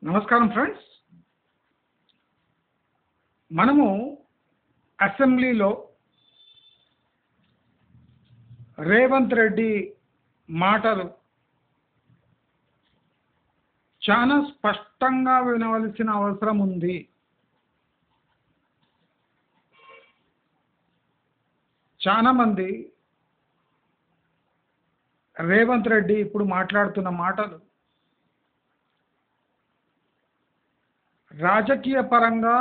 నమస్కారం ఫ్రెండ్స్. మనము అసెంబ్లీలో రేవంత్ రెడ్డి మాటలు చాలా స్పష్టంగా వినవలసిన అవసరం ఉంది. చాలా మంది రేవంత్ రెడ్డి ఇప్పుడు మాట్లాడుతున్న మాటలు రాజకీయ పరంగా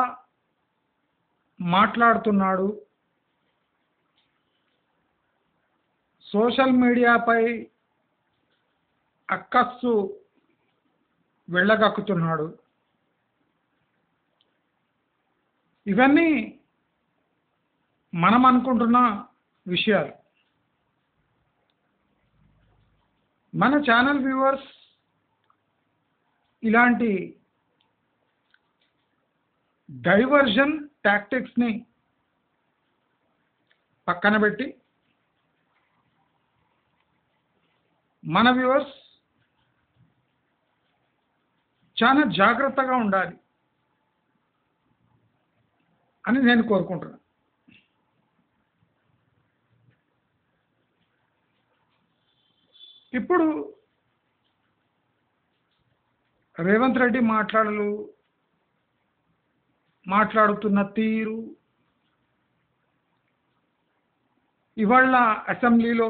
మాట్లాడుతున్నాడు, సోషల్ మీడియాపై అక్కస్సు వెళ్ళగక్కుతున్నాడు. ఇవన్నీ మనం అనుకుంటున్న విషయాలు. మన ఛానల్ వ్యూవర్స్ ఇలాంటి డైవర్జన్ టాక్టిక్స్ని పక్కన పెట్టి మన వ్యూవర్స్ చాలా జాగ్రత్తగా ఉండాలి అని నేను కోరుకుంటున్నాను. ఇప్పుడు రేవంత్ రెడ్డి మాట్లాడుతున్న తీరు, ఇవాళ అసెంబ్లీలో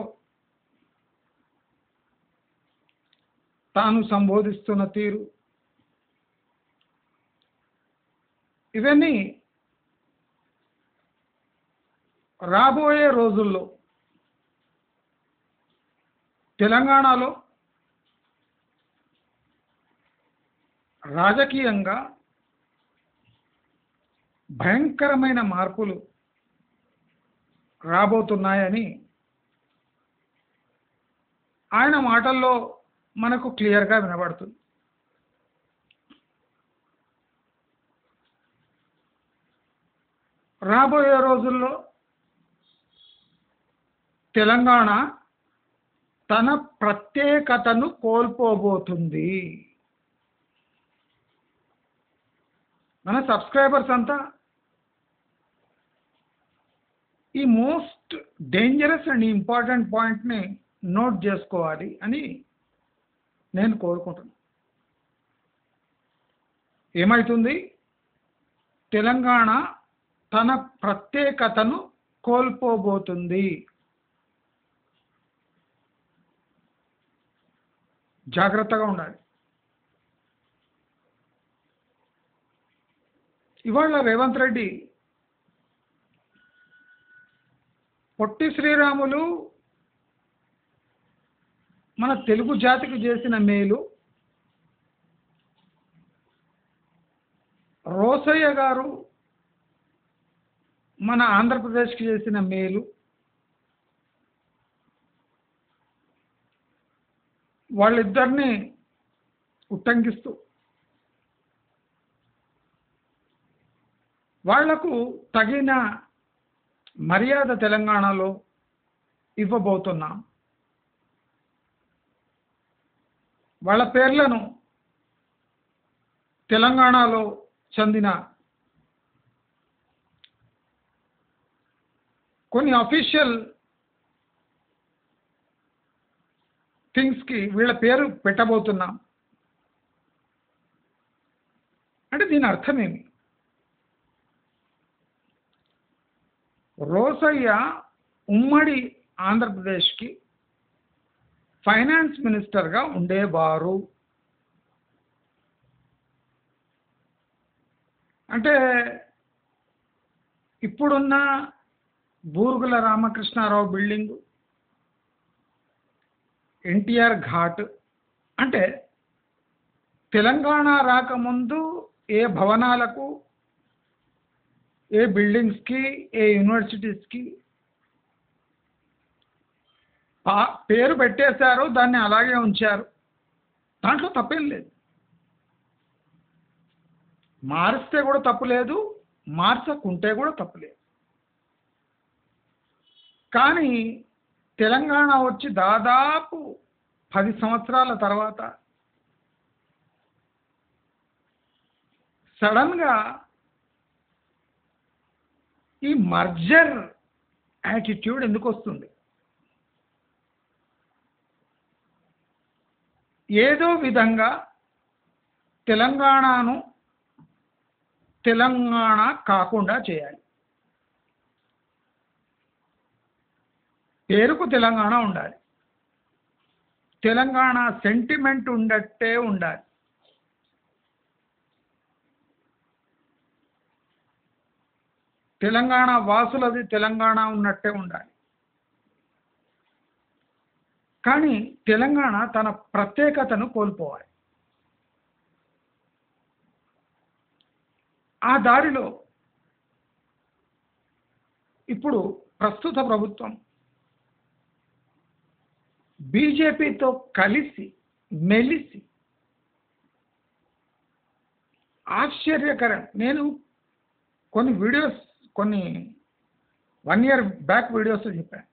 తాను సంబోధిస్తున్న తీరు, ఇవన్నీ రాబోయే రోజుల్లో తెలంగాణలో రాజకీయంగా భయంకరమైన మార్పులు రాబోతున్నాయని ఆయన మాటల్లో మనకు క్లియర్గా వినబడుతుంది. రాబోయే రోజుల్లో తెలంగాణ తన ప్రత్యేకతను కోల్పోబోతుంది. మన సబ్స్క్రైబర్స్ అంతా ఈ మోస్ట్ డేంజరస్ అండ్ ఇంపార్టెంట్ పాయింట్ని నోట్ చేసుకోవాలి అని నేను కోరుకుంటున్నాను. ఏమవుతుంది? తెలంగాణ తన ప్రత్యేకతను కోల్పోబోతుంది. జాగ్రత్తగా ఉండాలి. ఇవాళ రేవంత్ రెడ్డి పొట్టి శ్రీరాములు మన తెలుగు జాతికి చేసిన మేలు, రోసయ్య గారు మన ఆంధ్రప్రదేశ్కి చేసిన మేలు, వాళ్ళిద్దరిని ఉట్టంకిస్తూ వాళ్లకు తగిన మర్యాద తెలంగాణలో ఇవ్వబోతున్నాం. వాళ్ళ పేర్లను తెలంగాణలో చెందిన కొన్ని అఫీషియల్ థింగ్స్కి వీళ్ళ పేరు పెట్టబోతున్నాం. అంటే దీని అర్థమేమి? రోసయ్య ఉమ్మడి ఆంధ్రప్రదేశ్కి ఫైనాన్స్ మినిస్టర్గా ఉండేవారు. అంటే ఇప్పుడున్న బూరుగుల రామకృష్ణారావు బిల్డింగు, ఎన్టీఆర్ ఘాట్, అంటే తెలంగాణ రాకముందు ఏ భవనాలకు, ఏ బిల్డింగ్స్కి, ఏ యూనివర్సిటీస్కి పేరు పెట్టేశారు, దాన్ని అలాగే ఉంచారు. దాంట్లో తప్పేం లేదు. మారిస్తే కూడా తప్పు లేదు, మార్చకుంటే కూడా తప్పు లేదు. కానీ తెలంగాణ వచ్చి దాదాపు 10 సంవత్సరాల తర్వాత సడన్గా ఈ మర్జర్ యాటిట్యూడ్ ఎందుకు వస్తుంది? ఏదో విధంగా తెలంగాణను తెలంగాణ కాకుండా చేయాలి. పేరుకు తెలంగాణ ఉండాలి, తెలంగాణ సెంటిమెంట్ ఉండట్టే ఉండాలి. తెలంగాణ వాసులది తెలంగాణ ఉన్నట్టే ఉండాలి. కానీ తెలంగాణ తన ప్రత్యేకతను కోల్పోవాలి. ఆ దారిలో ఇప్పుడు ప్రస్తుత ప్రభుత్వం బీజేపీతో కలిసి మెలిసి ఆశ్చర్యకరం. నేను కొన్ని 1 year బ్యాక్ వీడియోస్ చెప్పాను.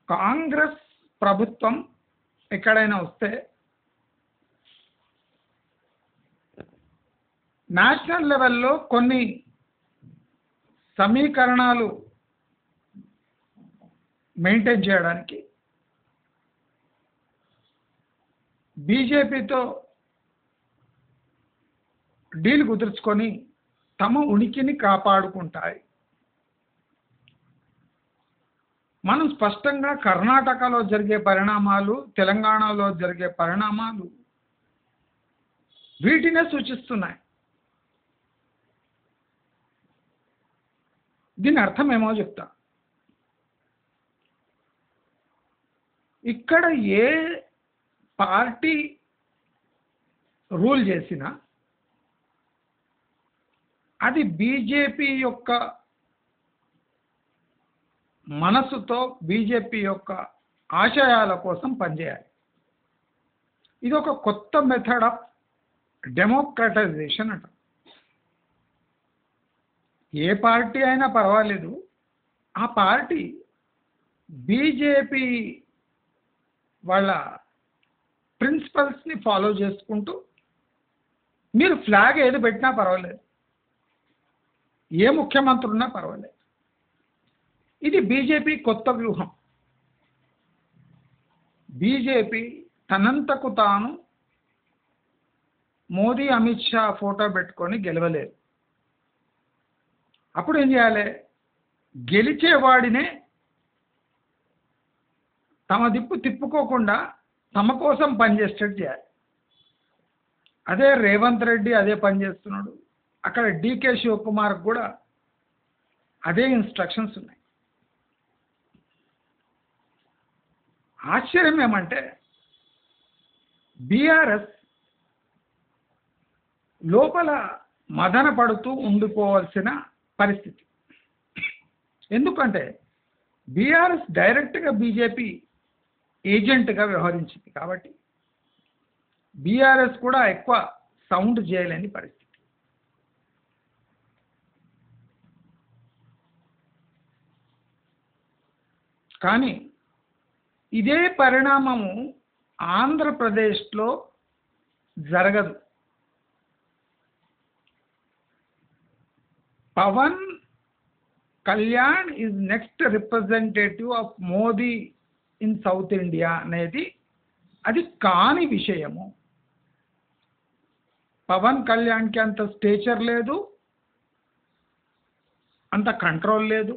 కాంగ్రెస్ ప్రభుత్వం ఎక్కడైనా వస్తే నేషనల్ లెవెల్లో కొన్ని సమీకరణాలు మెయింటైన్ చేయడానికి బీజేపీతో డీల్ కుదుర్చుకొని తమ ఉనికిని కాపాడుకుంటాయి. మనం స్పష్టంగా కర్ణాటకలో జరిగే పరిణామాలు, తెలంగాణలో జరిగే పరిణామాలు వీటినే సూచిస్తున్నాయి. దీని అర్థం ఏమో చెప్తా. ఇక్కడ ఏ పార్టీ రూల్ చేసినా అది బీజేపీ యొక్క మనసుతో, బీజేపీ యొక్క ఆశయాల కోసం పనిచేయాలి. ఇది ఒక కొత్త మెథడ్ ఆఫ్ డెమోక్రటైజేషన్ అంట. ఏ పార్టీ అయినా పర్వాలేదు, ఆ పార్టీ బీజేపీ వాళ్ళ ప్రిన్సిపల్స్ని ఫాలో చేసుకుంటూ మీరు ఫ్లాగ్ ఏది పెట్టినా పర్వాలేదు, ఏ ముఖ్యమంత్రి ఉన్నా పర్వాలేదు. ఇది బీజేపీ కొత్త వ్యూహం. బీజేపీ తనంతకు తాను మోదీ, అమిత్ షా ఫోటో పెట్టుకొని గెలవలేదు. అప్పుడు ఏం చేయాలి? గెలిచేవాడినే తమ దిప్పు తిప్పుకోకుండా తమ కోసం పనిచేసేటట్టు చేయాలి. అదే రేవంత్ రెడ్డి అదే పని చేస్తున్నాడు. అక్కడ డీకే శివకుమార్ కూడా అదే ఇన్స్ట్రక్షన్స్ ఉన్నాయి. ఆశ్చర్యం ఏమంటే బీఆర్ఎస్ లోపల మదన పడుతూ ఉండిపోవాల్సిన పరిస్థితి. ఎందుకంటే బీఆర్ఎస్ డైరెక్ట్గా బీజేపీ ఏజెంట్గా వ్యవహరించింది కాబట్టి బీఆర్ఎస్ కూడా ఎక్కువ సౌండ్ చేయలేని పరిస్థితి. కానీ ఇదే పరిణామము ఆంధ్రప్రదేశ్లో జరగదు. Pawan Kalyan is next representative of Modi in South India అనేది అది కాని విషయము. పవన్ కళ్యాణ్కి అంత స్టేచర్ లేదు, అంత కంట్రోల్ లేదు,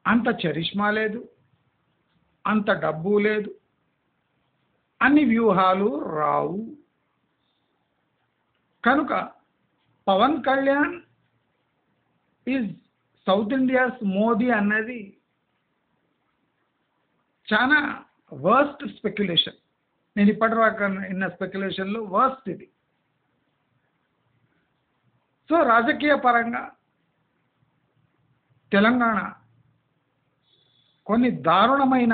అంత చరిష్మా లేదు, అంత డబ్బు లేదు, అన్ని వ్యూహాలు రావు. కనుక Pawan Kalyan is South India's Modi అన్నది చాలా వర్స్ట్ స్పెక్యులేషన్. నేను ఇప్పటిదాకా విన్న స్పెక్యులేషన్లో వర్స్ట్ ఇది. సో రాజకీయ పరంగా తెలంగాణ కొన్ని దారుణమైన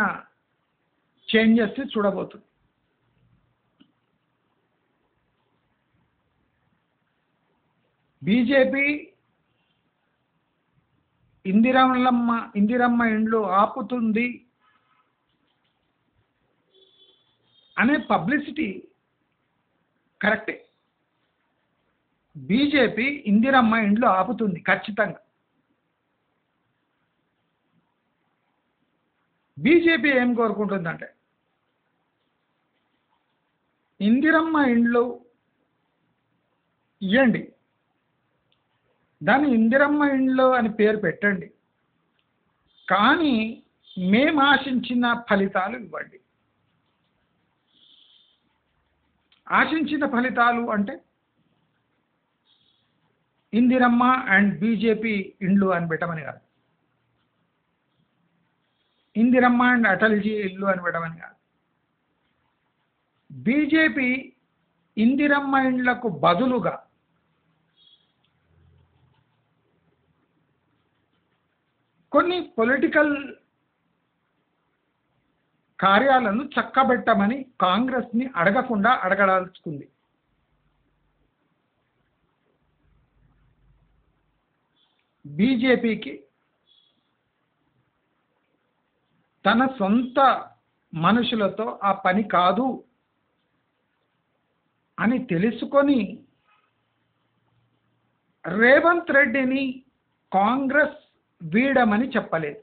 చేంజెస్ చూడబోతుంది. బీజేపీ ఇందిరమ్మ ఇండ్లు ఆపుతుంది అనే పబ్లిసిటీ కరెక్టే. బీజేపీ ఇందిరమ్మ ఇండ్లు ఆపుతుంది ఖచ్చితంగా. బీజేపీ ఏం కోరుకుంటుందంటే ఇందిరమ్మ ఇండ్లు ఇవ్వండి, దాన్ని ఇందిరమ్మ ఇండ్లు అని పేరు పెట్టండి, కానీ మేము ఆశించిన ఫలితాలు ఇవ్వండి. ఆశించిన ఫలితాలు అంటే ఇందిరమ్మ అండ్ బీజేపీ ఇండ్లు అని పెట్టమని కాదు, ఇందిరమ్మ అండ్ అటల్జీ ఇల్లు అని పెట్టమని కాదు. బీజేపీ ఇందిరమ్మ ఇండ్లకు బదులుగా కొన్ని పొలిటికల్ కార్యాలను చక్కబెట్టమని కాంగ్రెస్ని అడగకుండా అడగదలుచుకుంది. బీజేపీకి తన సొంత మనుషులతో ఆ పని కాదు అని తెలుసుకొని రేవంత్ రెడ్డిని కాంగ్రెస్ వీడమని చెప్పలేదు.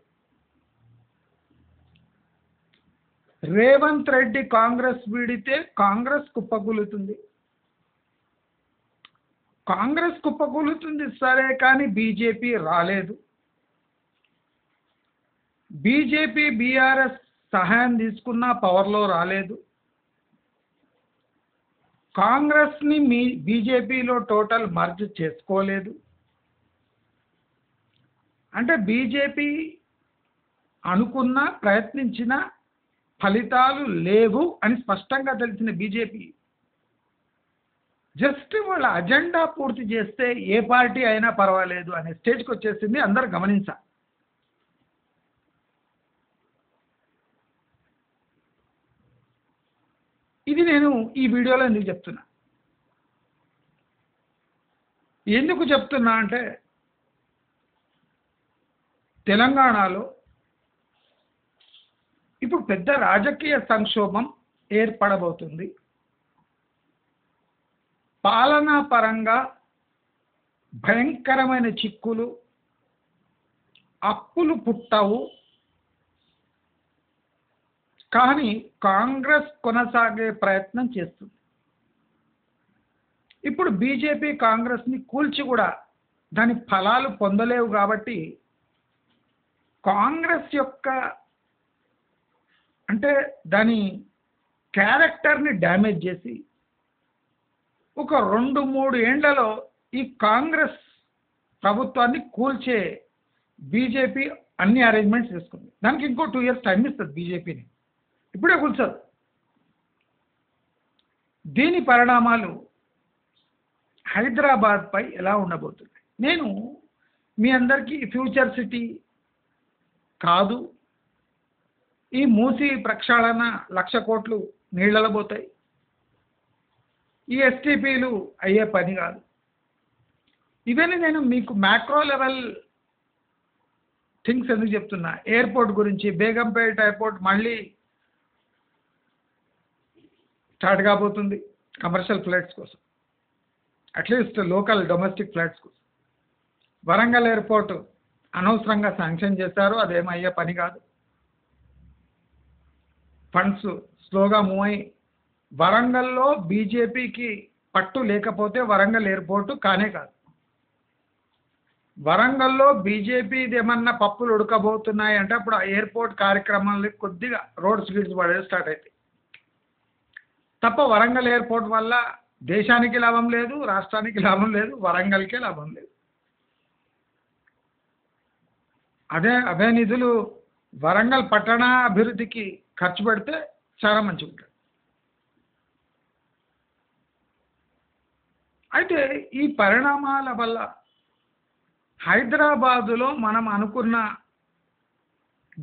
రేవంత్ రెడ్డి కాంగ్రెస్ వీడితే కాంగ్రెస్ కుప్పకూలుతుంది. కాంగ్రెస్ కుప్పకూలుతుంది సరే, కానీ బీజేపీ రాలేదు. బీజేపీ బీఆర్ఎస్ సహాయం తీసుకున్నా పవర్లో రాలేదు. కాంగ్రెస్ని బీజేపీలో టోటల్ మర్జ్ చేసుకోలేదు. అంటే బీజేపీ అనుకున్న ప్రయత్నించిన ఫలితాలు లేవు అని స్పష్టంగా తెలిసిన బీజేపీ జస్ట్ వాళ్ళ అజెండా పూర్తి చేస్తే ఏ పార్టీ అయినా పర్వాలేదు అనే స్టేజ్కి వచ్చేసింది. అందరూ గమనించాలి. ఇది నేను ఈ వీడియోలో ఎందుకు చెప్తున్నా అంటే తెలంగాణలో ఇప్పుడు పెద్ద రాజకీయ సంక్షోభం ఏర్పడబోతుంది. పాలనా పరంగా భయంకరమైన చిక్కులు, అప్పులు పుట్టవు, కానీ కాంగ్రెస్ కొనసాగే ప్రయత్నం చేస్తుంది. ఇప్పుడు బీజేపీ కాంగ్రెస్ని కూల్చి కూడా దాని ఫలాలు పొందలేవు కాబట్టి కాంగ్రెస్ యొక్క అంటే దాని క్యారెక్టర్ని డ్యామేజ్ చేసి ఒక 2-3 ఏండ్లలో ఈ కాంగ్రెస్ ప్రభుత్వాన్ని కూల్చే బీజేపీ అన్ని అరేంజ్మెంట్స్ చేసుకుంది. దానికి ఇంకో 2 years టైం ఇస్తుంది బీజేపీని, ఇప్పుడే కూల్చదు. దీని పరిణామాలు హైదరాబాద్పై ఎలా ఉండబోతున్నాయి? నేను మీ అందరికీ ఫ్యూచర్ సిటీ కాదు, ఈ మూసి ప్రక్షాళన 1,00,000 కోట్లు నీళ్ళలో పోతాయి, ఈ ఎస్టీపీలు అయ్యే పని కాదు, ఇవన్నీ నేను మీకు మ్యాక్రో లెవెల్ థింగ్స్ ఎందుకు చెప్తున్నా. ఎయిర్పోర్ట్ గురించి, బేగంపేట ఎయిర్పోర్ట్ మళ్ళీ స్టార్ట్ కాబోతుంది కమర్షియల్ ఫ్లైట్స్ కోసం, అట్లీస్ట్ లోకల్ డొమెస్టిక్ ఫ్లైట్స్ కోసం. వరంగల్ ఎయిర్పోర్ట్ అనవసరంగా శాంక్షన్ చేశారు, అదేమయ్యే పని కాదు. ఫండ్స్ స్లోగా మూవ్ అయ్యి వరంగల్లో బీజేపీకి పట్టు లేకపోతే వరంగల్ ఎయిర్పోర్టు కానే కాదు. వరంగల్లో బీజేపీది ఏమన్నా పప్పులు ఉడకబోతున్నాయి అంటే అప్పుడు ఆ ఎయిర్పోర్ట్ కార్యక్రమాలు కొద్దిగా రోడ్స్ గిడ్స్ పడేది స్టార్ట్ అవుతాయి తప్ప వరంగల్ ఎయిర్పోర్ట్ వల్ల దేశానికి లాభం లేదు, రాష్ట్రానికి లాభం లేదు, వరంగల్కే లాభం లేదు. అవే నిధులు వరంగల్ పట్టణ అభివృద్ధికి ఖర్చు పెడితే చాలా మంచిగా ఉంటుంది. అయితే ఈ పరిణామాల వల్ల హైదరాబాదులో మనం అనుకున్న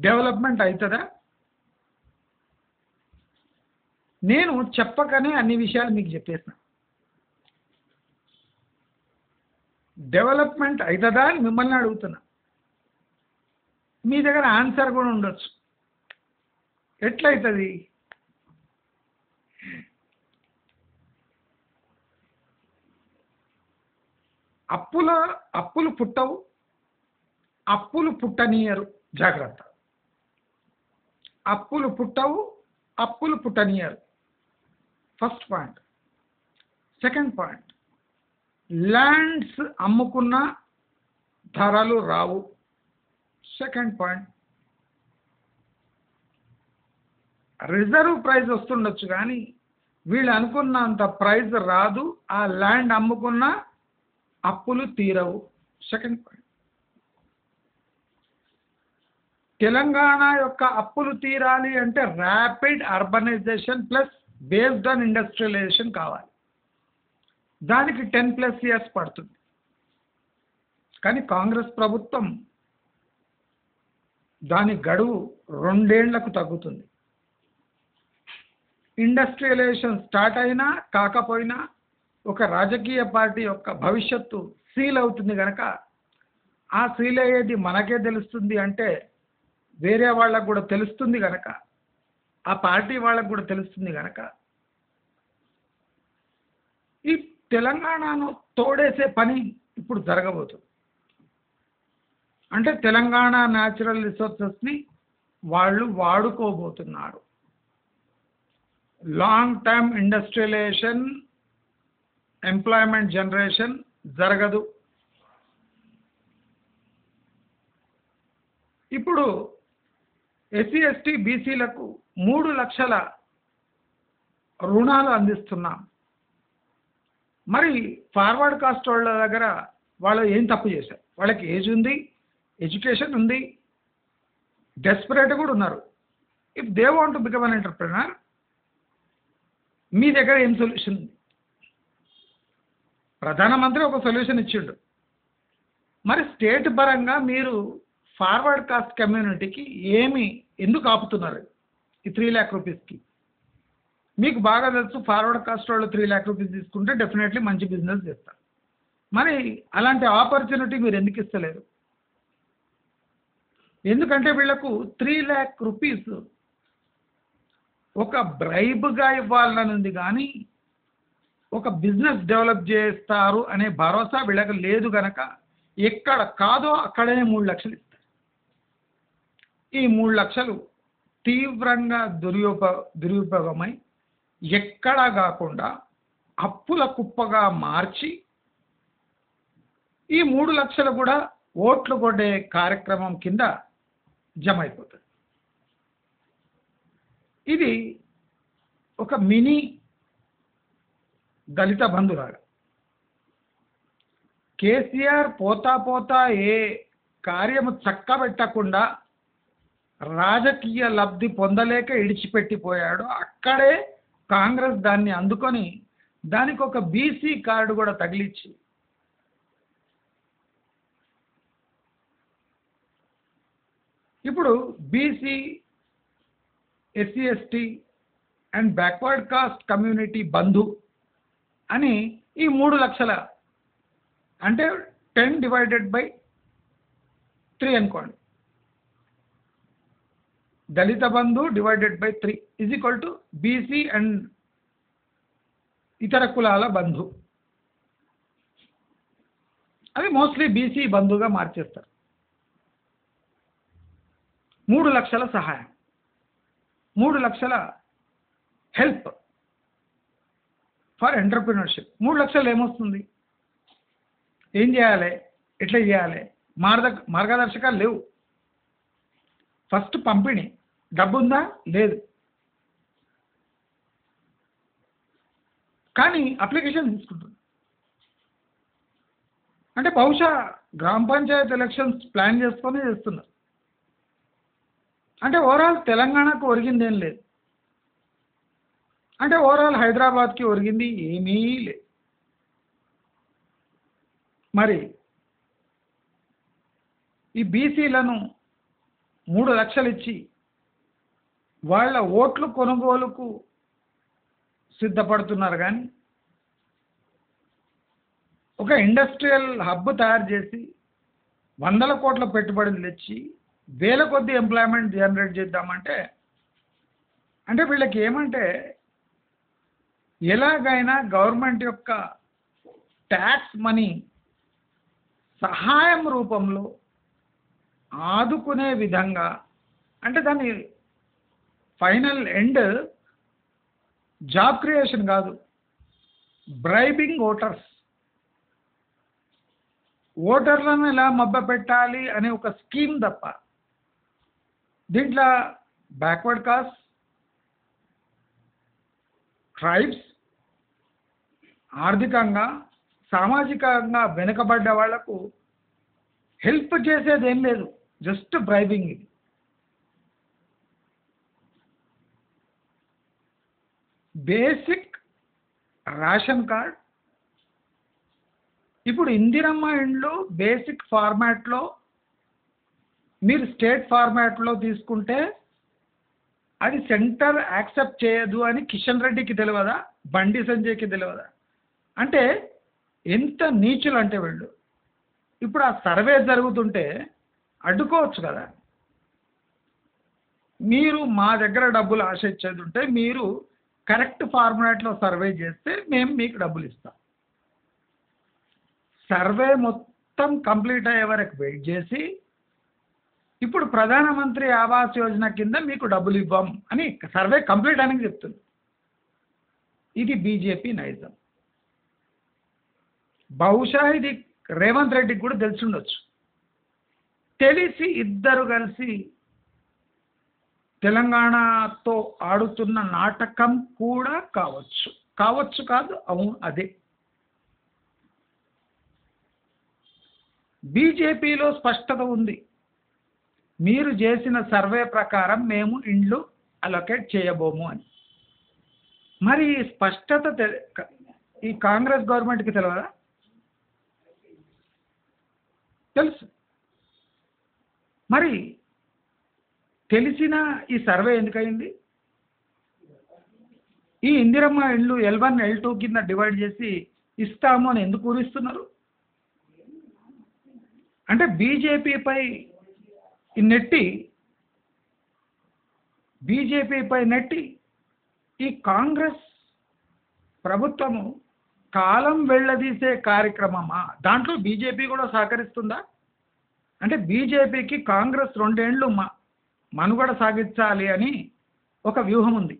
డెవలప్మెంట్ అవుతుందా? నేను చెప్పకనే అన్ని విషయాలు మీకు చెప్పేసిన. డెవలప్మెంట్ అవుతుందా అని మిమ్మల్ని అడుగుతున్నా. మీ దగ్గర ఆన్సర్ కూడా ఉండొచ్చు. ఎట్లయితుంది? అప్పుల అప్పులు పుట్టవు, అప్పులు పుట్టనీయరు. జాగ్రత్త. అప్పులు పుట్టవు, అప్పులు పుట్టనీయరు. First point. Second point, lands అమ్ముకున్న ధరలు రావు. సెకండ్ పాయింట్, రిజర్వ్ ప్రైస్ వస్తుండొచ్చు కానీ వీళ్ళు అనుకున్నంత ప్రైస్ రాదు. ఆ ల్యాండ్ అమ్ముకున్న అప్పులు తీరవు. Second point. తెలంగాణ యొక్క అప్పులు తీరాలి అంటే rapid urbanisation plus based on industrialisation కావాలి. దానికి 10+ ఇయర్స్ పడుతుంది. కానీ కాంగ్రెస్ ప్రభుత్వం దాని గడువు 2 ఏళ్లకు తగ్గుతుంది. ఇండస్ట్రియలైజేషన్ స్టార్ట్ అయినా కాకపోయినా ఒక రాజకీయ పార్టీ యొక్క భవిష్యత్తు సీల్ అవుతుంది కనుక ఆ సీల్ అయ్యేది మనకే తెలుస్తుంది అంటే వేరే వాళ్ళకు కూడా తెలుస్తుంది కనుక, ఆ పార్టీ వాళ్ళకు కూడా తెలుస్తుంది కనుక ఈ తెలంగాణను తోడేసే పని ఇప్పుడు జరగబోతుంది. అంటే తెలంగాణ న్యాచురల్ రిసోర్సెస్ని వాళ్ళు వాడుకోబోతున్నారు. Long term industrialisation, employment generation జరగదు. ఇప్పుడు ఎస్సీ ఎస్టీ బీసీలకు 3 లక్షల రుణాలు అందిస్తున్నాం. మరి ఫార్వర్డ్ కాస్ట్ వాళ్ళ దగ్గర వాళ్ళు ఏం తప్పు చేశారు? వాళ్ళకి ఏజ్ ఉంది, ఎడ్యుకేషన్ ఉంది, డెస్పరేట్ కూడా ఉన్నారు. If they want to become an entrepreneur, మీ దగ్గర ఏం సొల్యూషన్ ఉంది? ప్రధానమంత్రి ఒక సొల్యూషన్ ఇచ్చిండు. మరి స్టేట్ పరంగా మీరు ఫార్వర్డ్ కాస్ట్ కమ్యూనిటీకి ఎందుకు ఆపుతున్నారు ఈ 3 lakh రూపీస్కి? మీకు బాగా తెలుసు, ఫార్వర్డ్ కాస్ట్ వాళ్ళు 3 lakh రూపీస్ తీసుకుంటే డెఫినెట్లీ మంచి బిజినెస్ చేస్తారు. మరి అలాంటి ఆపర్చునిటీ మీరు ఎందుకు ఇస్తలేరు? ఎందుకంటే వీళ్లకు 3 lakh రూపీస్ ఒక బ్రైబ్గా ఇవ్వాలని ఉంది కానీ ఒక బిజినెస్ డెవలప్ చేస్తారు అనే భరోసా వీళ్ళకి లేదు కనుక ఎక్కడ కాదో అక్కడే 3 లక్షలు ఇస్తారు. ఈ 3 లక్షలు తీవ్రంగా దురుపయోగమై ఎక్కడా కాకుండా అప్పుల కుప్పగా మార్చి ఈ 3 లక్షలు కూడా ఓట్లు కొట్టే కార్యక్రమం కింద జమ అయిపోతుంది. ఇది ఒక మినీ దళిత బంధులాగా. కేసీఆర్ పోతా ఏ కార్యము చక్కబెట్టకుండా రాజకీయ లబ్ధి పొందలేక ఇడిచిపెట్టిపోయాడు. అక్కడే కాంగ్రెస్ దాన్ని అందుకొని దానికి ఒక బీసీ కార్డు కూడా తగిలిచ్చి ఇప్పుడు BC, SC ST and backward caste community బంధు అని ఈ 3 లక్షల అంటే 10/3 అనుకోండి. దళిత బంధు /3 = బీసీ అండ్ ఇతర కులాల బంధు. అది మోస్ట్లీ బీసీ బంధుగా మార్చేస్తారు. 3 లక్షల సహాయం, 3 లక్షల హెల్ప్ ఫర్ ఎంటర్ప్రినర్షిప్. 3 లక్షలు ఏమొస్తుంది? ఏం చేయాలి, ఎట్లా చేయాలి? మార్గదర్శకాలు లేవు. ఫస్ట్ పంపిణీ, డబ్బు ఉందా? లేదు. కానీ అప్లికేషన్ తీసుకుంటుంది. అంటే బహుశా గ్రామ పంచాయత్ ఎలక్షన్స్ ప్లాన్ చేసుకొని చేస్తున్నారు. అంటే ఓవరాల్ తెలంగాణకు ఒరిగిందేం లేదు. అంటే ఓవరాల్ హైదరాబాద్కి ఒరిగింది ఏమీ లేదు. మరి ఈ బీసీలను 3 లక్షలు ఇచ్చి వాళ్ళ ఓట్లు కొనుగోలుకు సిద్ధపడుతున్నారు కానీ ఒక ఇండస్ట్రియల్ హబ్ తయారు చేసి 100 కోట్ల పెట్టుబడులు తెచ్చి 1000 కొద్ది ఎంప్లాయ్మెంట్ జనరేట్ చేద్దామంటే అంటే వీళ్ళకి ఏమంటే ఎలాగైనా గవర్నమెంట్ యొక్క ట్యాక్స్ మనీ సహాయం రూపంలో ఆదుకునే విధంగా, అంటే దాని ఫైనల్ ఎండ్ జాబ్ క్రియేషన్ కాదు, బ్రైబింగ్ ఓటర్స్, ఓటర్లను ఎలా మభ్యపెట్టాలి అనే ఒక స్కీమ్ తప్ప దీంట్లో బ్యాక్వర్డ్ కాస్ట్, ట్రైబ్స్, ఆర్థికంగా సామాజికంగా వెనుకబడ్డ వాళ్లకు హెల్ప్ చేసేది ఏం లేదు, జస్ట్ బ్రైబింగ్. ఇది బేసిక్ రేషన్ కార్డ్. ఇప్పుడు ఇందిరమ్మ ఇండ్లు బేసిక్ ఫార్మాట్లో మీరు స్టేట్ ఫార్మాట్లో తీసుకుంటే అది సెంటర్ యాక్సెప్ట్ చేయదు అని కిషన్ రెడ్డికి తెలియదా, బండి సంజయ్కి తెలియదా? అంటే ఎంత నీచులు అంటే వీళ్ళు. ఇప్పుడు ఆ సర్వే జరుగుతుంటే అడ్డుకోవచ్చు కదా. మీరు మా దగ్గర డబ్బులు ఆశించేది ఉంటే మీరు కరెక్ట్ ఫార్మాట్లో సర్వే చేస్తే మేము మీకు డబ్బులు ఇస్తాం. సర్వే మొత్తం కంప్లీట్ అయ్యే వరకు వెయిట్ చేసి ఇప్పుడు ప్రధానమంత్రి ఆవాస్ యోజన కింద మీకు డబ్బులు ఇవ్వం అని సర్వే కంప్లీట్ అని చెప్తుంది. ఇది బీజేపీ నైజం. బహుశా ఇది రేవంత్ రెడ్డికి కూడా తెలిసి ఉండొచ్చు. తెలిసి ఇద్దరు కలిసి తెలంగాణతో ఆడుతున్న నాటకం కూడా కావచ్చు. కావచ్చు కాదు, అవును అదే. బీజేపీలో స్పష్టత ఉంది. మీరు చేసిన సర్వే ప్రకారం మేము ఇండ్లు అలొకేట్ చేయబోము అని. మరి ఈ స్పష్టత ఈ కాంగ్రెస్ గవర్నమెంట్కి తెలియదా? తెలుసు. మరి తెలిసిన ఈ సర్వే ఎందుకయింది? ఈ ఇందిరమ్మ ఇళ్ళు L1 L2 కింద డివైడ్ చేసి ఇస్తాము అని ఎందుకు ఊరిస్తున్నారు? అంటే బీజేపీపై నెట్టి ఈ కాంగ్రెస్ ప్రభుత్వము కాలం వెళ్ళదీసే కార్యక్రమమా? దాంట్లో బీజేపీ కూడా సహకరిస్తుందా? అంటే బీజేపీకి కాంగ్రెస్ 2 ఏళ్ళు మనుగడ సాగించాలి అని ఒక వ్యూహం ఉంది.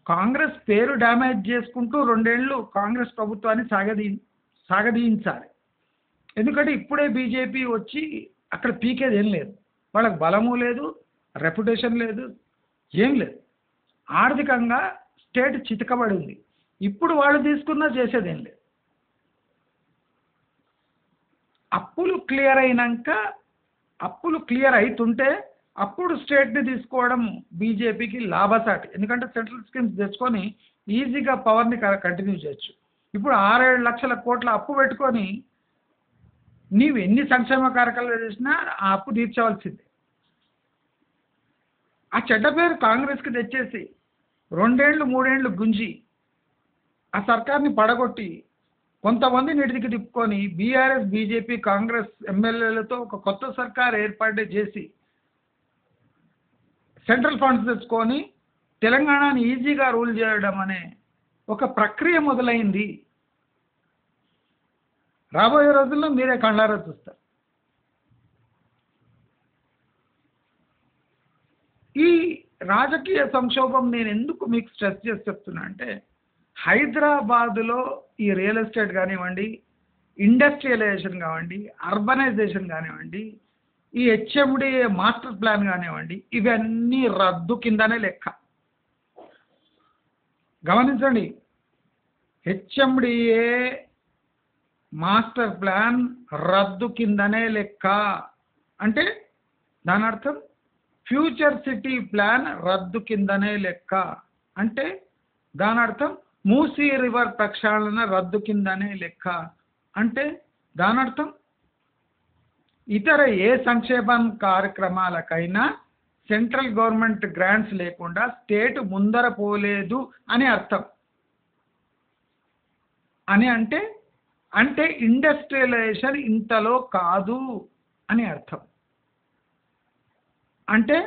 కాంగ్రెస్ పేరు డ్యామేజ్ చేసుకుంటూ 2 ఏళ్ళు కాంగ్రెస్ ప్రభుత్వాన్ని సాగదీయించాలి. ఎందుకంటే ఇప్పుడే బీజేపీ వచ్చి అక్కడ పీకేది ఏం లేదు, వాళ్ళకి బలము లేదు, రెప్యుటేషన్ లేదు, ఏం లేదు. ఆర్థికంగా స్టేట్ చితకబడి ఉంది. ఇప్పుడు వాళ్ళు తీసుకున్నా చేసేదేం లేదు. అప్పులు క్లియర్ అవుతుంటే అప్పుడు స్టేట్ని తీసుకోవడం బీజేపీకి లాభసాటి. ఎందుకంటే సెంట్రల్ స్కీమ్స్ తెచ్చుకొని ఈజీగా పవర్ని కంటిన్యూ చేయొచ్చు. ఇప్పుడు 6-7 లక్షల కోట్ల అప్పు పెట్టుకొని నీవు ఎన్ని సంక్షేమ కార్యక్రమాలు చేసినా ఆ అప్పు తీర్చవలసిందే. ఆ చెడ్డ పేరు కాంగ్రెస్కి తెచ్చేసి 2 ఏళ్ళు 3 ఏళ్ళు గుంజి ఆ సర్కార్ని పడగొట్టి కొంతమంది నిడిదికి తిప్పుకొని బీఆర్ఎస్ బీజేపీ కాంగ్రెస్ ఎమ్మెల్యేలతో ఒక కొత్త సర్కార్ ఏర్పాటు చేసి సెంట్రల్ ఫండ్స్ తెచ్చుకొని తెలంగాణని ఈజీగా రూల్ చేయడం అనే ఒక ప్రక్రియ మొదలైంది. రాబోయే రోజుల్లో మీరే కళ్ళారా చూస్తారు. ఈ రాజకీయ సంక్షోభం నేను ఎందుకు మీకు స్ట్రెస్ చేసి చెప్తున్నా అంటే, హైదరాబాదులో ఈ రియల్ ఎస్టేట్ కానివ్వండి, ఇండస్ట్రియలైజేషన్ కానివ్వండి, అర్బనైజేషన్ కానివ్వండి, ఈ హెచ్ఎండిఏ మాస్టర్ ప్లాన్ కానివ్వండి, ఇవన్నీ రద్దు కిందనే లెక్క. గమనించండి, హెచ్ఎండిఏ మాస్టర్ ప్లాన్ రద్దు కిందనే లెక్క. అంటే దాని అర్థం ఫ్యూచర్ సిటీ ప్లాన్ రద్దు కిందనే లెక్క. అంటే దాని అర్థం మూసీ రివర్ ప్రక్షాళన రద్దు కిందనే లెక్క. అంటే దాని అర్థం ఇతర ఏ సంక్షేమ కార్యక్రమాలకైనా సెంట్రల్ గవర్నమెంట్ గ్రాంట్స్ లేకుండా స్టేట్ ముందర పోలేదు అని అర్థం. అంటే ఇండస్ట్రియలైజేషన్ ఇంతలో కాదు అని అర్థం. అంటే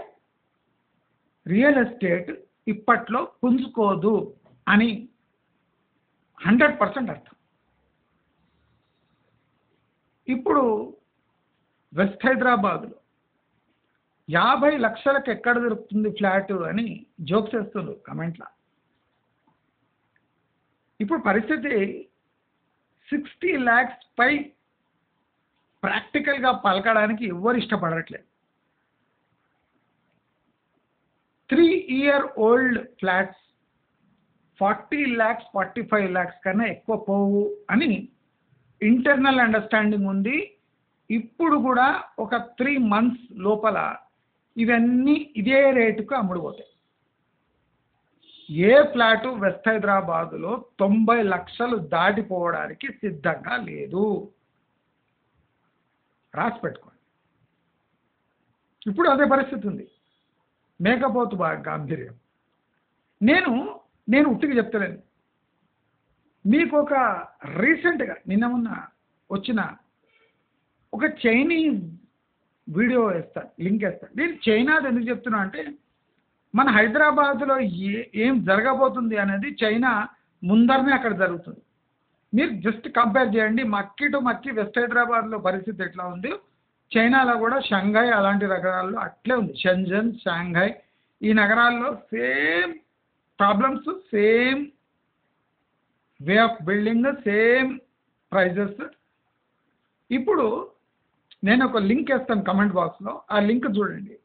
రియల్ ఎస్టేట్ ఇప్పట్లో పుంజుకోదు అని 100% అర్థం. ఇప్పుడు వెస్ట్ హైదరాబాద్లో 50 లక్షలకు ఎక్కడ దొరుకుతుంది ఫ్లాట్ అని జోక్స్ వేస్తున్నారు కమెంట్లో. ఇప్పుడు పరిస్థితి 60 lakhs పై ప్రాక్టికల్గా పలకడానికి ఎవరు ఇష్టపడట్లేదు. 3-year-old ఫ్లాట్స్ 40 lakhs 45 lakhs కన్నా ఎక్కువ పోవు అని ఇంటర్నల్ అండర్స్టాండింగ్ ఉంది. ఇప్పుడు కూడా ఒక 3 months లోపల ఇవన్నీ ఇదే రేటుకు అమ్ముడుపోతాయి. ఏ ఫ్లాటు వెస్ట్ హైదరాబాదులో 90 లక్షలు దాటిపోవడానికి సిద్ధంగా లేదు. రాసి పెట్టుకోండి. ఇప్పుడు అదే పరిస్థితి ఉంది. మేకపోతు బాగా గాంభీర్యం. నేను ఉట్టిగా చెప్తలేను. మీకు ఒక రీసెంట్గా నిన్న మొన్న వచ్చిన ఒక చైనీస్ వీడియో వేస్తాను, లింక్ వేస్తాను. నేను చైనాది ఎందుకు చెప్తున్నా అంటే మన హైదరాబాద్లో ఏం జరగబోతుంది అనేది చైనా ముందరనే అక్కడ జరుగుతుంది. మీరు జస్ట్ కంపేర్ చేయండి. మక్కి టు మక్కి వెస్ట్ హైదరాబాద్లో పరిస్థితి ఎట్లా ఉంది, చైనాలో కూడా షంఘాయ్ అలాంటి నగరాల్లో అట్లే ఉంది. షెంజన్, షాంఘాయ్ ఈ నగరాల్లో same problems, same way of building, same prices. ఇప్పుడు నేను ఒక లింక్ వేస్తాను కమెంట్ బాక్స్లో, ఆ లింక్ చూడండి.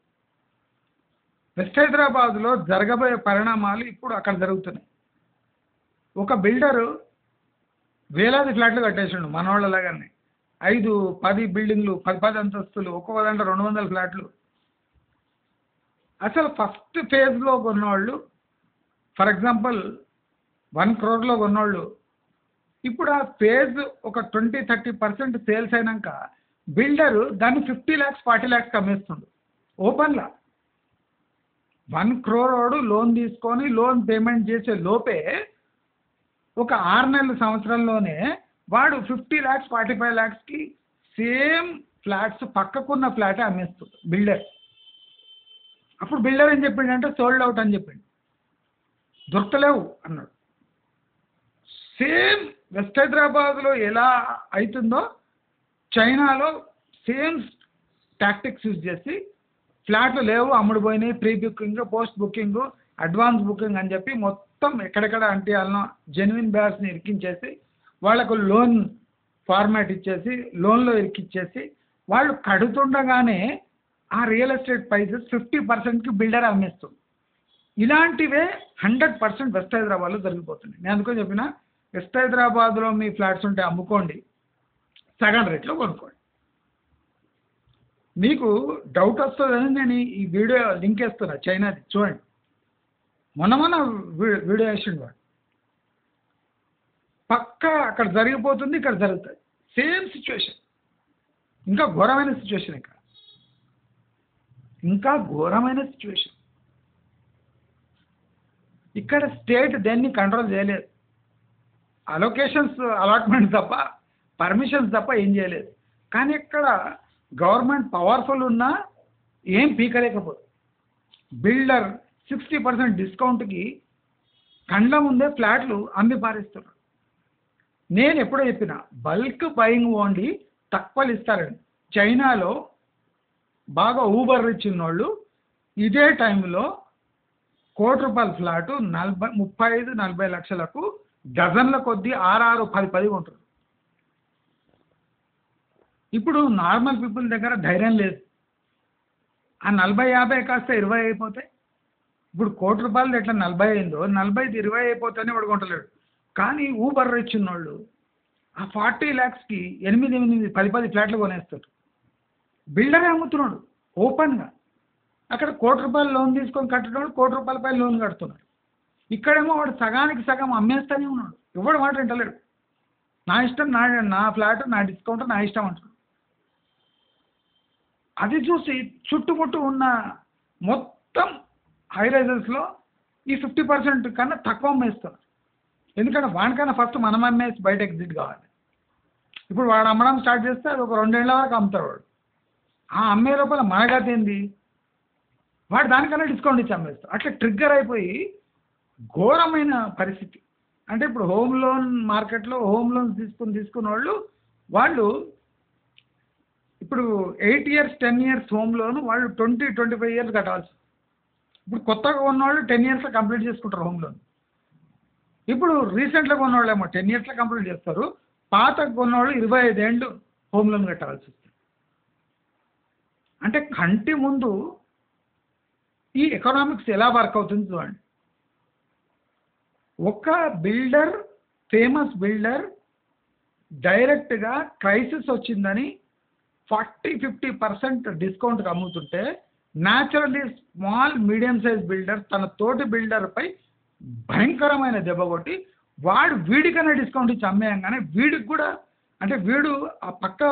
వెస్ట్ హైదరాబాద్లో జరగబోయే పరిణామాలు ఇప్పుడు అక్కడ జరుగుతున్నాయి. ఒక బిల్డరు వేలాది ఫ్లాట్లు కట్టేసిండు మనవాళ్ళలాగానే. 5-10 బిల్డింగ్లు, 10 అంతస్తులు, ఒక్కొక్క దాంట్లో 200 ఫ్లాట్లు. అసలు ఫస్ట్ ఫేజ్లో కొన్నవాళ్ళు, ఫర్ ఎగ్జాంపుల్ 1 crore కొన్నవాళ్ళు ఇప్పుడు ఆ ఫేజ్ ఒక 20-30% సేల్స్ అయినాక బిల్డరు దాన్ని 50 lakhs 40 lakhs అమ్మేస్తుండు ఓపెన్లా. 1 crore లోన్ తీసుకొని లోన్ పేమెంట్ చేసే లోపే ఒక 6 నెలల సంవత్సరంలోనే వాడు 50 lakhs 45 lakhsకి సేమ్ ఫ్లాట్స్ పక్కకున్న ఫ్లాటే అమ్మేస్తుంది బిల్డర్. అప్పుడు బిల్డర్ ఏం చెప్పిండంటే సోల్డ్ అవుట్ అని చెప్పిండు, దొరకలేవు అన్నాడు. సేమ్ వెస్ట్ హైదరాబాద్లో ఎలా అవుతుందో చైనాలో సేమ్ టాక్టిక్స్ యూజ్ చేసి ఫ్లాట్లు లేవు, అమ్ముడుపోయినాయి, pre booking, post booking, advance booking అని చెప్పి మొత్తం ఎక్కడెక్కడ అంటే వాళ్ళను జెన్యున్ బయర్స్ని ఇరికించేసి వాళ్ళకు లోన్ ఫార్మాట్ ఇచ్చేసి లోన్లో ఇరికిచ్చేసి వాళ్ళు కడుతుండగానే ఆ రియల్ ఎస్టేట్ ప్రైసెస్ 50%కి బిల్డర్ అమ్మేస్తుంది. ఇలాంటివే 100% వెస్ట్ హైదరాబాద్లో జరిగిపోతుంది. నేను అందుకని చెప్పిన వెస్ట్ హైదరాబాద్లో మీ ఫ్లాట్స్ ఉంటే అమ్ముకోండి, సగం రేట్లో కొనుక్కోండి. మీకు డౌట్ వస్తుందని నేను ఈ వీడియో లింక్ వేస్తున్నా, చైనాది చూడండి. మొన్న వీడియో వేసిండు వాడు. పక్కా అక్కడ జరిగిపోతుంది, ఇక్కడ జరుగుతుంది. Same situation. ఇంకా ఘోరమైన సిచ్యువేషన్. ఇంకా ఘోరమైన సిచ్యువేషన్. ఇక్కడ స్టేట్ దేన్ని కంట్రోల్ చేయలేదు. అలొకేషన్స్, అలాట్మెంట్స్ తప్ప, పర్మిషన్స్ తప్ప ఏం చేయలేదు. కానీ ఇక్కడ గవర్నమెంట్ పవర్ఫుల్ ఉన్నా ఏం పీకలేకపోదు. బిల్డర్ 60% డిస్కౌంట్కి కండ్ల ముందే ఫ్లాట్లు అమ్మి పారేస్తున్నారు. నేను ఎప్పుడో చెప్పిన బల్క్ బయింగ్ ఓన్లీ తక్కువలు ఇస్తారండి. చైనాలో బాగా ఊబర్ రిచ్ ఉన్నోళ్ళు ఇదే టైంలో ₹1,00,00,000 ఫ్లాటు 35-40 లక్షలకు డజన్ల కొద్దీ 6-10 కొంటారు. ఇప్పుడు నార్మల్ పీపుల్ దగ్గర ధైర్యం లేదు. ఆ 40-50 కాస్త 20 అయిపోతాయి. ఇప్పుడు ₹1,00,00,000 ఎట్లా 40 అయిందో 40ది 20 అయిపోతేనే వాడు కొంటలేడు. కానీ ఊబర్ రిచ్ ఉన్నోళ్ళు ఆ 40 lakhsకి 8-10 ఫ్లాట్లు కొనేస్తారు. బిల్డరే అమ్ముతున్నాడు ఓపెన్గా. అక్కడ ₹1,00,00,000 లోన్ తీసుకొని కట్టడం, ₹1,00,00,000 పై లోన్ కడుతున్నాడు. ఇక్కడేమో వాడు సగానికి సగం అమ్మేస్తూనే ఉన్నాడు. ఎవడు మాట వింటలేడు. నా ఇష్టం, నా ఫ్లాట్, నా డిస్కౌంట్, నా ఇష్టం అంటున్నాడు. అది చూసి చుట్టుముట్టు ఉన్న మొత్తం హై రైజెస్లో ఈ 50% కన్నా తక్కువ అమ్మేస్తున్నారు. ఎందుకంటే వాడికన్నా ఫస్ట్ మనం అమ్మేసి బయట ఎగ్జిట్ కావాలి. ఇప్పుడు వాడు అమ్మడం స్టార్ట్ చేస్తే అది ఒక 2 ఏళ్ల వరకు అమ్ముతాడు వాడు. ఆ అమ్మే లోపల మనగత ఏంది, వాడు దానికన్నా డిస్కౌంట్ ఇచ్చి అమ్మేస్తాడు. అట్లా ట్రిగ్గర్ అయిపోయి ఘోరమైన పరిస్థితి. అంటే ఇప్పుడు హోమ్ లోన్ మార్కెట్లో హోమ్ లోన్స్ తీసుకున్న వాళ్ళు ఇప్పుడు 8 ఇయర్స్ 10 ఇయర్స్ హోమ్ లోన్ వాళ్ళు 25 ఇయర్స్ కట్టాల్సి. ఇప్పుడు కొత్తగా ఉన్నవాళ్ళు 10 ఇయర్స్లో కంప్లీట్ చేసుకుంటారు హోమ్ లోన్. ఇప్పుడు రీసెంట్గా కొన్నవాళ్ళు ఏమో 10 ఇయర్స్లో కంప్లీట్ చేస్తారు. పాత కొన్నవాళ్ళు 25 ఏళ్ళు హోమ్ లోన్ కట్టాల్సి వస్తుంది. అంటే కంటి ముందు ఈ ఎకనామిక్స్ ఎలా వర్క్ అవుతుంది చూడండి. ఒక బిల్డర్, ఫేమస్ బిల్డర్ డైరెక్ట్గా క్రైసిస్ వచ్చిందని 40-50% డిస్కౌంట్కి అమ్ముతుంటే naturally small medium size builder తన తోటి బిల్డర్పై భయంకరమైన దెబ్బ కొట్టి వాడు వీడికన్నా డిస్కౌంట్ ఇచ్చి అమ్మేయంగానే వీడికి కూడా అంటే వీడు ఆ పక్క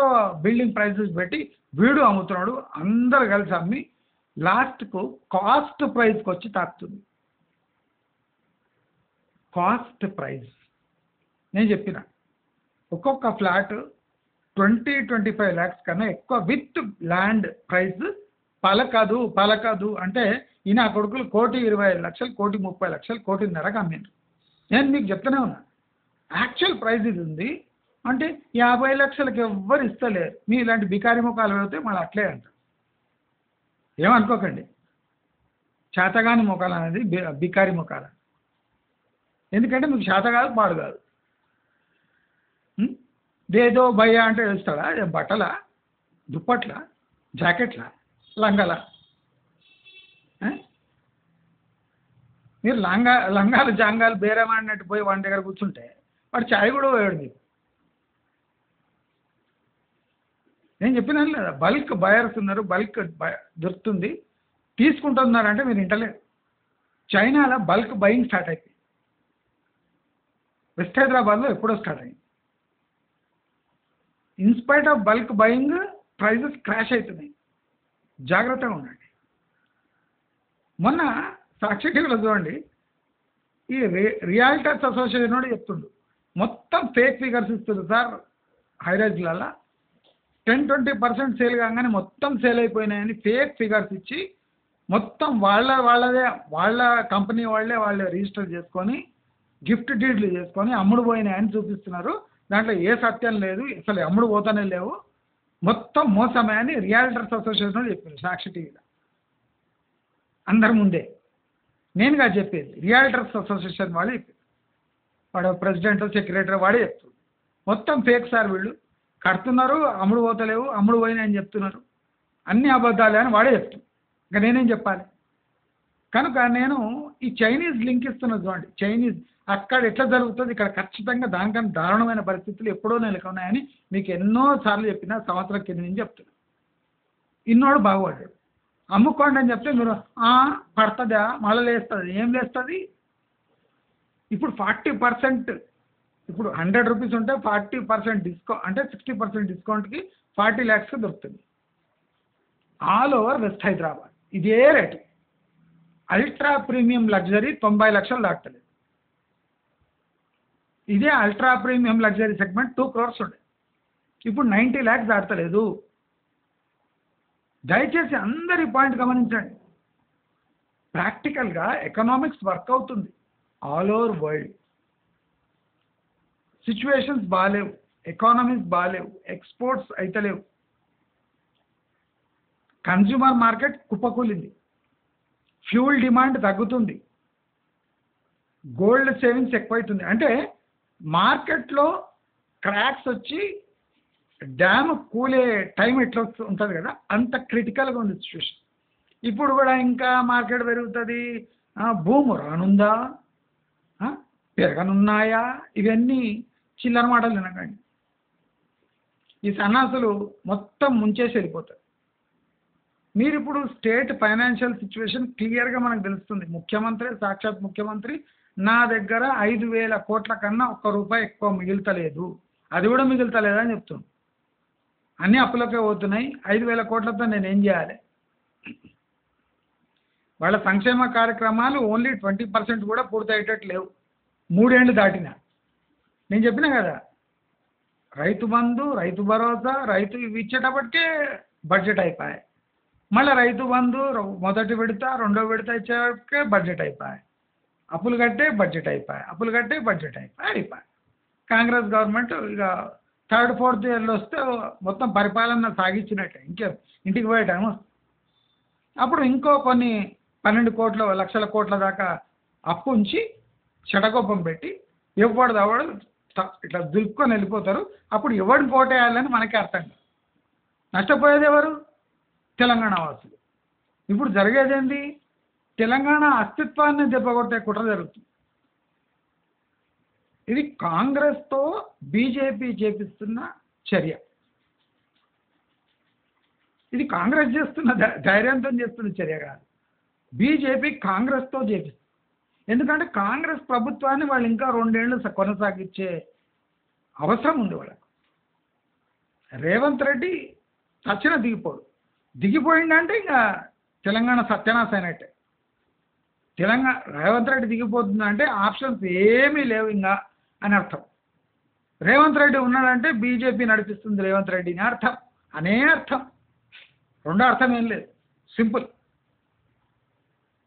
బిల్డింగ్ ప్రైసెస్ పెట్టి వీడు అమ్ముతున్నాడు. అందరు కలిసి అమ్మి లాస్ట్కు కాస్ట్ ప్రైస్కి వచ్చి తాకుతుంది. కాస్ట్ ప్రైస్ నేను చెప్పిన ఒక్కొక్క ఫ్లాట్ 20-25 lakhs కన్నా ఎక్కువ విత్ ల్యాండ్ ప్రైస్ పలకదు అంటే ఈ నా కొడుకులు 1,25,00,000, 1,30,00,000, 1,30,00,000 అమ్మిండ్రు. నేను మీకు చెప్తూనే ఉన్నా యాక్చువల్ ప్రైస్ ఇది ఉంది అంటే 50 లక్షలకి ఎవ్వరు ఇస్తలేరు. మీ ఇలాంటి బికారి ముఖాలు పెడితే మళ్ళీ అట్లే అంటారు. ఏమనుకోకండి, చేతగాని ముఖాలు అనేది బికారి ముఖాలు. ఎందుకంటే మీకు చేత కాదు, పాడు కాదు. దేదో భయ అంటే వేస్తాడా? బట్టల, దుప్పట్ల, జాకెట్ల, లంగాల? మీరు లంగాలు జాంగాలు బేరమాడినట్టు పోయి వాడి దగ్గర కూర్చుంటే వాడు ఛాయ్ కూడా పోయాడు మీకు. నేను చెప్పినాను లేదా, బల్క్ బయర్స్ ఉన్నారు, బల్క్ దొరుకుతుంది తీసుకుంటున్నారంటే మీరు ఇంటలేదు. చైనాలో బల్క్ బయింగ్ స్టార్ట్ అయిపోయింది. వెస్ట్ హైదరాబాద్లో ఎప్పుడో స్టార్ట్ అయింది. In spite of bulk buying prices crash అవుతున్నాయి. జాగ్రత్తగా ఉండండి. మొన్న సాక్షి టీవీలో చూడండి, ఈ రియాల్టర్స్ అసోసియేషన్ కూడా చెప్తుండు మొత్తం ఫేక్ ఫిగర్స్ ఇస్తుంది సార్. హైరైజ్లలో 10-20% సేల్ కాగానే మొత్తం సేల్ అయిపోయినాయని ఫేక్ ఫిగర్స్ ఇచ్చి మొత్తం వాళ్ళ కంపెనీ వాళ్ళే రిజిస్టర్ చేసుకొని గిఫ్ట్ డీడ్లు చేసుకొని అమ్ముడు పోయినాయని చూపిస్తున్నారు. దాంట్లో ఏ సత్యం లేదు, అసలు అమ్ముడు పోతానే లేవు, మొత్తం మోసమే అని రియాల్టర్స్ అసోసియేషన్ చెప్పారు సాక్షి టీవీలో అందరి ముందే. నేనుగా చెప్పేది రియాల్టర్స్ అసోసియేషన్ వాళ్ళు చెప్పారు. వాడు ప్రెసిడెంట్, సెక్రటరీ వాడే చెప్తారు మొత్తం ఫేక్ సార్, వీళ్ళు కడుతున్నారు, అమ్ముడు పోతలేవు, అమ్ముడు పోయినాయని చెప్తున్నారు, అన్ని అబద్ధాలే అని వాడే చెప్తాను. ఇంకా నేనేం చెప్పాలి? కనుక నేను ఈ చైనీస్ లింక్ ఇస్తున్నా చూడండి. చైనీస్ అక్కడ ఎట్లా జరుగుతుంది, ఇక్కడ ఖచ్చితంగా దానికన్నా దారుణమైన పరిస్థితులు ఎప్పుడో నెలకొన్నాయని మీకు ఎన్నోసార్లు చెప్పిన, సంవత్సరం కింద నుంచి చెప్తున్నా. ఇన్నోడు బాగుపడ్డాడు. అమ్ముకోండి అని చెప్తే మీరు పడుతుందా, మళ్ళీ లేస్తుంది. ఏం లేస్తుంది? ఇప్పుడు 40%, ఇప్పుడు 100 రూపీస్ ఉంటే 40% డిస్కౌంట్ అంటే 60% డిస్కౌంట్కి 40 lakhs దొరుకుతుంది ఆల్ ఓవర్ వెస్ట్ హైదరాబాద్. ఇదే రేటు. అల్ట్రా ప్రీమియం లగ్జరీ 90 లక్షలు దాటలేదు. ఇదే ultra premium luxury segment 2 crores ఉండే, ఇప్పుడు 90 lakhs దాటలేదు. దయచేసి అందరి పాయింట్ గమనించండి. ప్రాక్టికల్గా ఎకనామిక్స్ వర్క్ అవుతుంది ఆల్ ఓవర్ వరల్డ్. సిచ్యువేషన్స్ బాగాలేవు, ఎకానమీస్ బాగాలేవు, ఎక్స్పోర్ట్స్ అయితలేవు, కన్జ్యూమర్ మార్కెట్ కుప్పకూలింది, ఫ్యూల్ డిమాండ్ తగ్గుతుంది, గోల్డ్ సేవింగ్స్ ఎక్కువైతుంది. అంటే మార్కెట్లో క్రాక్స్ వచ్చి డ్యామ్ కూలే టైం ఎట్లా ఉంటుంది కదా, అంత క్రిటికల్గా ఉంది సిచ్యువేషన్. ఇప్పుడు కూడా ఇంకా మార్కెట్ పెరుగుతుంది, భూమి రానుందా, పెరగనున్నాయా, ఇవన్నీ చిల్లర మాటలు వినకండి. ఈ సన్నాసులు మొత్తం ముంచేసి వెళ్ళిపోతారు. మీరు ఇప్పుడు స్టేట్ ఫైనాన్షియల్ సిచ్యువేషన్ క్లియర్గా మనకు తెలుస్తుంది. ముఖ్యమంత్రి, సాక్షాత్ ముఖ్యమంత్రి, నా దగ్గర 5,000 కోట్ల కన్నా ₹1 ఎక్కువ మిగులుతలేదు, అది కూడా మిగులుతలేదని చెప్తున్నాను. అన్ని అప్పులకే పోతున్నాయి, 5,000 కోట్లతో నేను ఏం చేయాలి? వాళ్ళ సంక్షేమ కార్యక్రమాలు ఓన్లీ 20% కూడా పూర్తయ్యేటట్టు లేవు. 3 ఏళ్ళు దాటినా. నేను చెప్పినా కదా, రైతు బంధు, రైతు భరోసా, రైతు ఇవి ఇచ్చేటప్పటికే బడ్జెట్ అయిపోయాయి. మళ్ళీ రైతు బంధు మొదటి విడత, రెండో విడత ఇచ్చేటప్పటికే బడ్జెట్ అయిపోయాయి. అప్పులు కట్టే బడ్జెట్ అయిపోయాయి, అప్పులు కట్టే బడ్జెట్ అయిపోయాయి. కాంగ్రెస్ గవర్నమెంట్ ఇక థర్డ్ ఫోర్త్ ఇయర్లో వస్తే మొత్తం పరిపాలన సాగించినట్టే, ఇంకే ఇంటికి పోయే టైం వస్తుంది. అప్పుడు ఇంకో కొన్ని 12 లక్షల కోట్ల దాకా అప్పు ఉంచి చెడగొప్పం పెట్టి ఎవడు ఇట్లా దులుపుకొని వెళ్ళిపోతారు. అప్పుడు ఎవడిని కోటేయాలని మనకే అర్థం కాదు. నష్టపోయేది ఎవరు? తెలంగాణ వాసులు. ఇప్పుడు జరిగేది ఏంటి? తెలంగాణ అస్తిత్వాన్ని దెబ్బకొట్టే కుట్ర జరుగుతుంది. ఇది కాంగ్రెస్తో బీజేపీ చేపిస్తున్న చర్య. ఇది కాంగ్రెస్ చేస్తున్న ధైర్యంతో చేస్తున్న చర్య కాదు. బీజేపీ కాంగ్రెస్తో చేపిస్తుంది. ఎందుకంటే కాంగ్రెస్ ప్రభుత్వాన్ని వాళ్ళు ఇంకా 2 ఏళ్ళు కొనసాగించే అవసరం ఉంది వాళ్ళకు. రేవంత్ రెడ్డి తక్షణ దిగిపోయిందంటే ఇంకా తెలంగాణ సత్యనాశ అయినట్టే. రేవంత్ రెడ్డి దిగిపోతుందంటే ఆప్షన్స్ ఏమీ లేవు ఇంకా అని అర్థం. రేవంత్ రెడ్డి ఉన్నాడంటే బీజేపీ నడిపిస్తుంది రేవంత్ రెడ్డిని అర్థం. అర్థం, రెండో అర్థం ఏం లేదు, సింపుల్.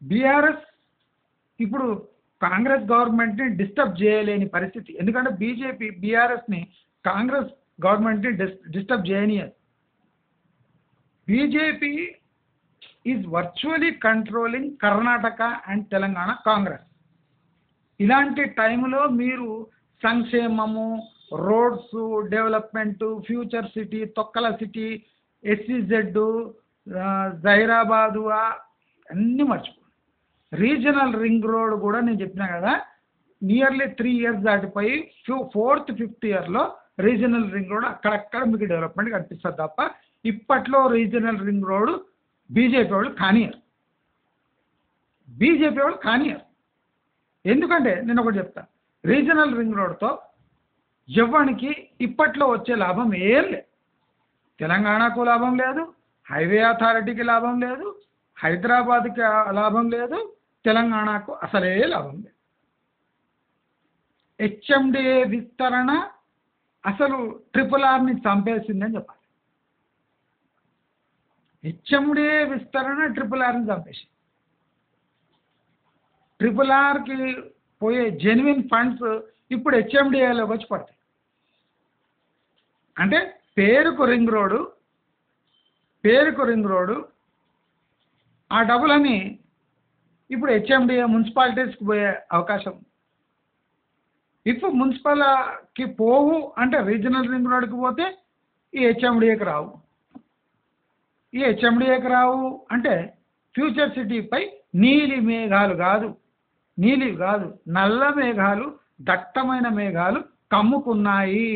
బీఆర్ఎస్ ఇప్పుడు కాంగ్రెస్ గవర్నమెంట్ని డిస్టర్బ్ చేయలేని పరిస్థితి. ఎందుకంటే బీజేపీ బీఆర్ఎస్ని కాంగ్రెస్ గవర్నమెంట్ని డిస్టర్బ్ చేయనియదు. BJP is virtually controlling Karnataka and Telangana Congress. ఇలాంటి టైంలో మీరు సంక్షేమము, రోడ్స్, డెవలప్మెంటు, ఫ్యూచర్ సిటీ, తొక్కల సిటీ, SEZ, జైరాబాదు అన్నీ మర్చిపో. రీజనల్ రింగ్ రోడ్ కూడా నేను చెప్పినా కదా, నియర్లీ 3 years దాటిపోయి 4th 5th ఇయర్లో రీజనల్ రింగ్ రోడ్ అక్కడక్కడ మీకు డెవలప్మెంట్ కనిపిస్తుంది తప్ప ఇప్పట్లో రీజనల్ రింగ్ రోడ్ బీజేపీ వాళ్ళు కానియర్. ఎందుకంటే నేను ఒకటి చెప్తా, రీజనల్ రింగ్ రోడ్తో ఎవ్వనికి ఇప్పట్లో వచ్చే లాభం ఏం లేదు. తెలంగాణకు లాభం లేదు, హైవే అథారిటీకి లాభం లేదు, హైదరాబాద్కి లాభం లేదు, తెలంగాణకు అసలే లాభం లేదు. HMDA విస్తరణ అసలు RRRని చంపేసిందని చెప్పాలి. HMDA విస్తరణ RRRని చంపేసింది. RRRకి పోయే జెన్యున్ ఫండ్స్ ఇప్పుడు HMDAలోకి వచ్చి పడతాయి. అంటే పేరుకు రింగ్ రోడ్డు ఆ డబ్బులని ఇప్పుడు HMDA మున్సిపాలిటీస్కి పోయే అవకాశం. ఇప్పుడు మున్సిపల్కి పోవు అంటే రీజనల్ రింగ్ రోడ్కి పోతే ఈ HMDAకి రావు. ఈ HMDAకి రావు అంటే ఫ్యూచర్ సిటీపై నీలి మేఘాలు కాదు, నల్ల మేఘాలు, దట్టమైన మేఘాలు కమ్ముకున్నాయి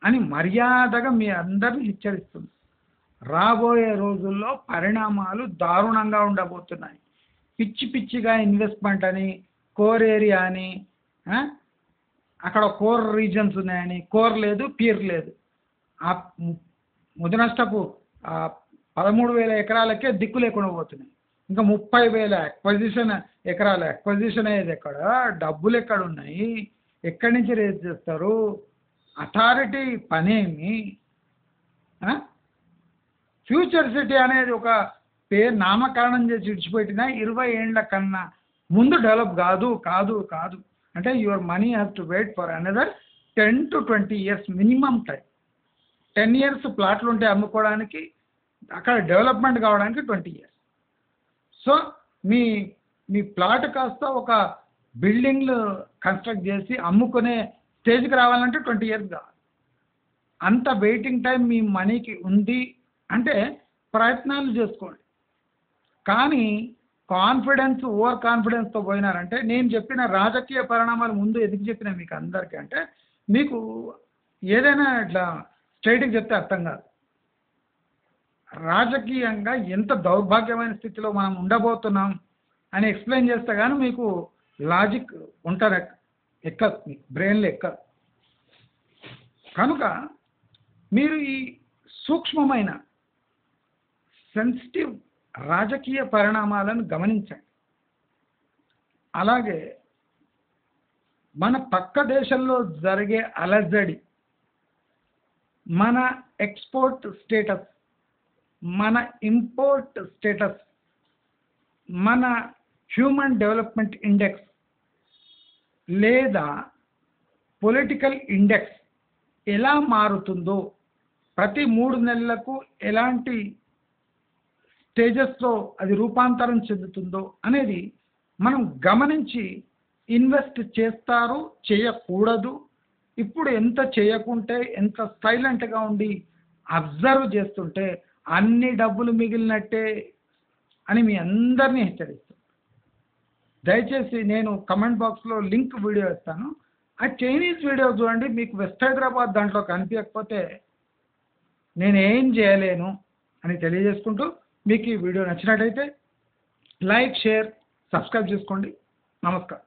అని మర్యాదగా మీ అందరిని హెచ్చరిస్తుంది. రాబోయే రోజుల్లో పరిణామాలు దారుణంగా ఉండబోతున్నాయి. పిచ్చిగా ఇన్వెస్ట్మెంట్ అని, కోర్ ఏరియా అని, అక్కడ కోర్ రీజన్స్ ఉన్నాయని, కోర్ లేదు, పీర్ లేదు. ఆ ముదనష్టపు 13,000 ఎకరాలకే దిక్కు లేకుండా పోతున్నాయి. ఇంకా 30,000 ఎకరాల ఎక్విజిషన్ అయ్యేది ఎక్కడ? డబ్బులు ఎక్కడ ఉన్నాయి? ఎక్కడి నుంచి రేజ్ చేస్తారు? అథారిటీ పనేమి? ఫ్యూచర్ సిటీ అనేది ఒక పేరు నామకరణం చేసి విడిచిపెట్టిన 20 ఏళ్ల కన్నా ముందు డెవలప్ కాదు. అంటే your money have to wait for another 10 to 20 years minimum time. 10 years ప్లాట్లు ఉంటే అమ్ముకోవడానికి, అక్కడ డెవలప్మెంట్ కావడానికి 20 years. సో మీ ప్లాట్ కాస్త ఒక బిల్డింగ్లు కన్స్ట్రక్ట్ చేసి అమ్ముకునే స్టేజ్కి రావాలంటే 20 years కావాలి. అంత వెయిటింగ్ టైం మీ మనీకి ఉంది అంటే ప్రయత్నాలు చేసుకోండి. కానీ ఓవర్ కాన్ఫిడెన్స్తో పోయినారంటే, నేను చెప్పిన రాజకీయ పరిణామాలు ముందు ఎందుకు చెప్పినా మీకు అందరికీ అంటే, మీకు ఏదైనా ఇట్లా స్ట్రైట్గా చెప్తే అర్థం కాదు. రాజకీయంగా ఎంత దౌర్భాగ్యమైన స్థితిలో మనం ఉండబోతున్నాం అని ఎక్స్ప్లెయిన్ చేస్తే కానీ మీకు లాజిక్ ఉంటారు, ఎక్కదు, మీకు బ్రెయిన్లో ఎక్కదు. కనుక మీరు ఈ సూక్ష్మమైన సెన్సిటివ్ రాజకీయ పరిణామాలను గమనించండి. అలాగే మన పక్క దేశంలో జరిగే అలజడి, మన ఎక్స్పోర్ట్ స్టేటస్, మన ఇంపోర్ట్ స్టేటస్ మన హ్యూమన్ డెవలప్మెంట్ ఇండెక్స్ లేదా పొలిటికల్ ఇండెక్స్ ఎలా మారుతుందో, ప్రతి 3 నెలలకు ఎలాంటి స్టేజెస్లో అది రూపాంతరం చెందుతుందో అనేది మనం గమనించి ఇన్వెస్ట్ చేస్తారు, చేయకూడదు, ఇప్పుడు ఎంత చేయకుంటే, ఎంత సైలెంట్గా ఉండి అబ్జర్వ్ చేస్తుంటే అన్ని డబ్బులు మిగిలినట్టే అని మీ అందరినీ హెచ్చరిస్తాను. దయచేసి నేను కమెంట్ బాక్స్లో లింక్ వీడియో ఇస్తాను, ఆ చైనీస్ వీడియో చూడండి. మీకు వెస్ట్ హైదరాబాద్ దాంట్లో కనిపించకపోతే నేను ఏం చేయలేను అని తెలియజేసుకుంటూ, మీకు ఈ వీడియో నచ్చినట్టయితే లైక్, షేర్, సబ్స్క్రైబ్ చేసుకోండి. నమస్కారం.